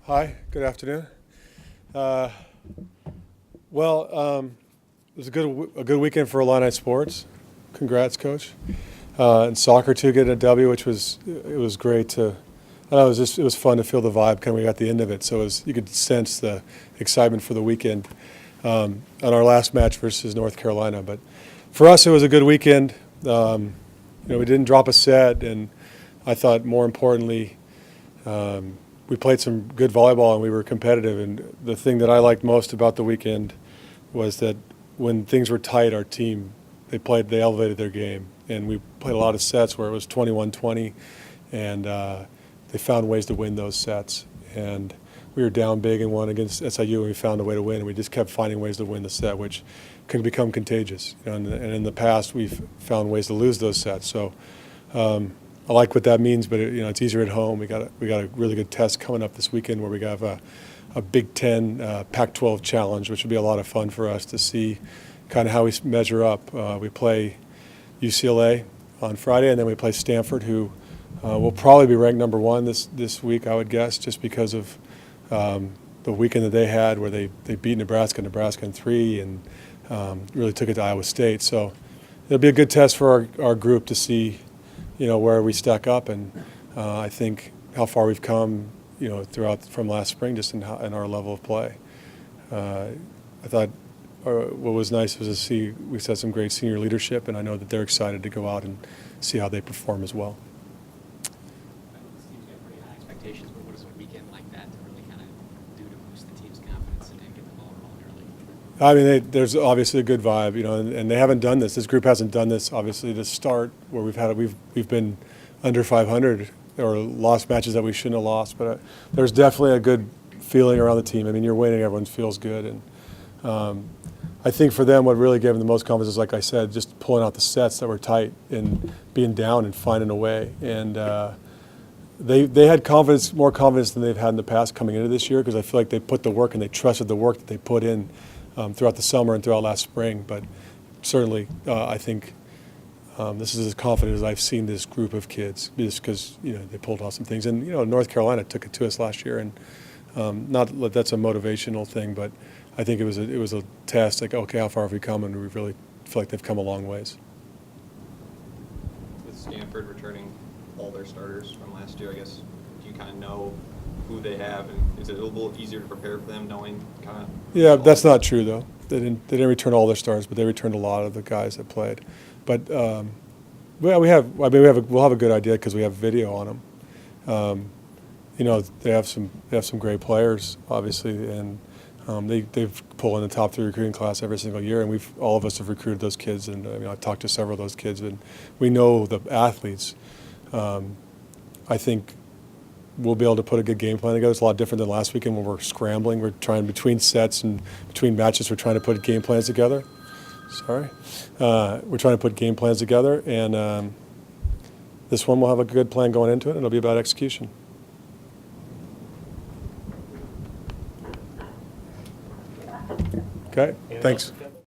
Hi, good afternoon. Uh, it was a good weekend for Illini sports. Congrats, coach. And soccer too, getting a W, which was great to. I don't know, it was fun to feel the vibe kind of when we got the end of it. So you could sense the excitement for the weekend on our last match versus North Carolina. But for us, it was a good weekend. We didn't drop a set, and I thought more importantly. We played some good volleyball and we were competitive. And the thing that I liked most about the weekend was that when things were tight, our team, they elevated their game. And we played a lot of sets where it was 21-20, and they found ways to win those sets. And we were down big in one against SIU, and we found a way to win. And we just kept finding ways to win the set, which can become contagious. And in the past, we've found ways to lose those sets. So. I like what that means, but it's easier at home. We got a really good test coming up this weekend where we have a Big Ten Pac-12 challenge, which will be a lot of fun for us to see kind of how we measure up. We play UCLA on Friday, and then we play Stanford, who will probably be ranked number one this week, I would guess, just because of the weekend that they had where they beat Nebraska in 3, and really took it to Iowa State. So it'll be a good test for our group to see. Where we stack up, and I think how far we've come, throughout from last spring, just in our level of play. I thought what was nice was to see we've had some great senior leadership, and I know that they're excited to go out and see how they perform as well. This team's got pretty high expectations, but what does a weekend like that to really kind of do to boost the team's confidence and get the ball rolling early? I mean, there's obviously a good vibe, and they haven't done this. This group hasn't done this, obviously, to start where we've been under 500 or lost matches that we shouldn't have lost. But there's definitely a good feeling around the team. I mean, you're winning, everyone feels good, and I think for them, what really gave them the most confidence is, like I said, just pulling out the sets that were tight and being down and finding a way. And they had more confidence than they've had in the past coming into this year, because I feel like they put the work and they trusted the work that they put in. Throughout the summer and throughout last spring, but certainly I think this is as confident as I've seen this group of kids, just because they pulled off some things, and North Carolina took it to us last year, and not that that's a motivational thing, but I think it was a test. Like, okay, how far have we come? And we really feel like they've come a long ways. With Stanford returning all their starters from last year, I guess, do you kind of know who they have, and is it a little easier to prepare for them knowing kind of? Yeah, that's not true though. They didn't return all their stars, but they returned a lot of the guys that played. But we'll have a good idea because we have video on them. They have some great players, obviously, and they've pulled in the top 3 recruiting class every single year, and all of us have recruited those kids, and I've talked to several of those kids, and we know the athletes. I think we'll be able to put a good game plan together. It's a lot different than last weekend when we're scrambling. We're trying between sets and between matches. We're trying to put game plans together. We're trying to put game plans together, and this one will have a good plan going into it, and it'll be about execution. Okay, thanks.